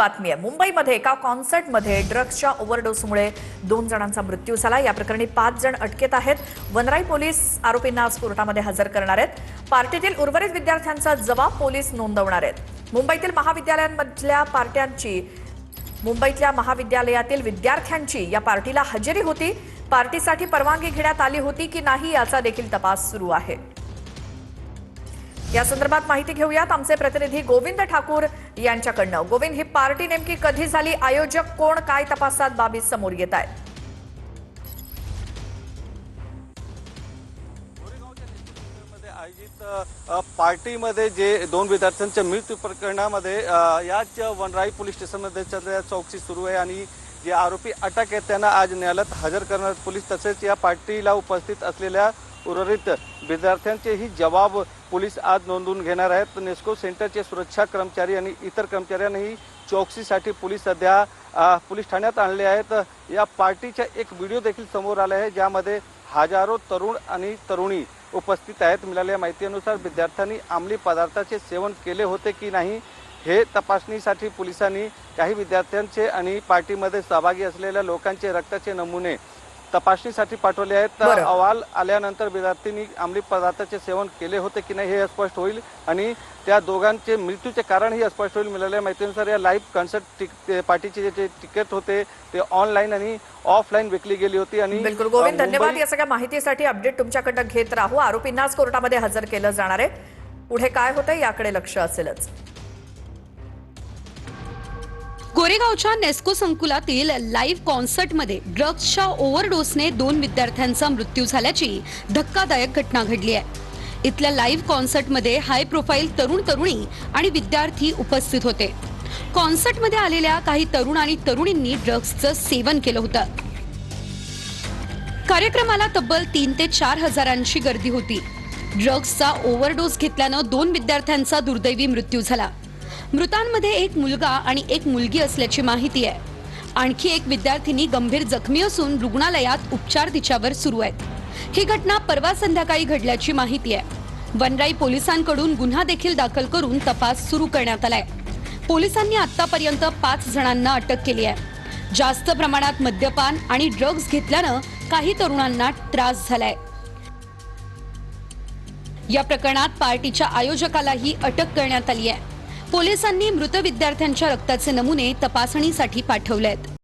बातमी आहे। मुंबईमध्ये एका कॉन्सर्टमध्ये ड्रग्सच्या ओव्हरडोसमुळे 2 जणांचा मृत्यू झाला। या प्रकरणी 5 जण अटकेत आहेत। वनराई पोलीस आरोपींना आज कोर्टामध्ये हजर करणार आहेत। पार्टीतील उर्वरित विद्यार्थ्यांचा जबाब पोलीस नोंदवणार आहेत। मुंबईतल्या महाविद्यालयातील विद्यार्थ्यांची या पार्टीला हजेरी होती। पार्टीसाठी परवानगी घेण्यात आली होती की नाही याचा देखील तपास सुरू आहे। या संदर्भात माहिती घेऊयात आमचे प्रतिनिधी गोविंद ठाकूर यांच्याकडनं। गोविंद, ही पार्टी नेमकी कधी झाली, आयोजक कोण, काय तपासात बाबी समोर येत आहेत? आयोजित पार्टीमध्ये जे 2 विद्यार्थ्यांच्या मृत्यू प्रकरणामध्ये याच वनराई पोलीस स्टेशनमध्ये चौकशी सुरू आहे आणि जे आरोपी अटक आहेत त्यांना आज न्यायालयात हजर करणार पोलीस। तसेच या पार्टीला उपस्थित असलेल्या उर्वरित विद्यार्थ्यांचेही जबाब पोलीस आज नोंदवून घेणार आहेत। नेस्को सेंटरचे सुरक्षा कर्मचारी आणि इतर कर्मचाऱ्यांनाही चौकशीसाठी पोलीस सध्या पोलीस ठाण्यात आणले आहेत। या पार्टीचा एक व्हिडिओ देखील समोर आला आहे ज्यामध्ये हजारो तरुण आणि तरुणी उपस्थित आहेत। मिळालेल्या माहितीनुसार विद्यार्थ्यांनी अंमली पदार्थाचे सेवन केले होते की नाही हे तपासणीसाठी पोलिसांनी काही विद्यार्थ्यांचे आणि पार्टीमध्ये सहभागी असलेल्या लोकांचे रक्ताचे नमुने तपासणीसाठी पाठवले आहेत। अहवाल आल्यानंतर विद्यार्थ्यांनी अंमली पदार्थाचे सेवन केले होते की नाही हे स्पष्ट होईल आणि त्या दोघांचे मृत्यूचे कारण ही स्पष्ट होईल। मिळालेल्या माहितीनुसार या लाईव्ह कॉन्सर्ट पार्टीचे जे तिकीट होते ते ऑनलाईन आणि ऑफलाईन विकली गेली होती। आणि बिलकुल गोविंद, धन्यवाद। या सगळ्या माहितीसाठी अपडेट तुमच्याकडे घेत राहू। आरोपींनाच कोर्टामध्ये हजर केलं जाणार आहे। पुढे काय होतंय याकडे लक्ष असेलच। गोरेगावच्या नेस्को संकुलातील लाईव्ह कॉन्सर्टमध्ये ड्रग्सच्या ओव्हरडोसने 2 विद्यार्थ्यांचा मृत्यू झाल्याची धक्कादायक घटना घडली आहे। इथल्या लाईव्ह कॉन्सर्टमध्ये हाय प्रोफाईल तरुण तरुणी आणि विद्यार्थी उपस्थित होते। कॉन्सर्टमध्ये आलेल्या काही तरुण आणि तरुणींनी ड्रग्सचं सेवन केलं होतं। कार्यक्रमाला तब्बल 3 ते 4 हजारांची गर्दी होती। ड्रग्सचा ओव्हरडोस घेतल्यानं 2 विद्यार्थ्यांचा दुर्दैवी मृत्यू झाला। मृतांमध्ये एक मुलगा आणि एक मुलगी असल्याची माहिती आहे। आणखी एक विद्यार्थिनी गंभीर जखमी असून रुग्णालयात उपचार तिच्यावर सुरू आहेत। ही घटना परवा संध्याकाळी घडल्याची माहिती आहे। वनराई पोलिसांकडून गुन्हा देखील दाखल करून तपास सुरू करण्यात आलाय। पोलिसांनी आतापर्यंत 5 जणांना अटक केली आहे। जास्त प्रमाणात मद्यपान आणि ड्रग्ज घेतल्यानं काही तरुणांना त्रास झालाय। या प्रकरणात पार्टीच्या आयोजकालाही अटक करण्यात आली आहे। पोलिसांनी मृत विद्यार्थ्यांच्या रक्ताचे नमुने तपासणीसाठी पाठवले आहेत।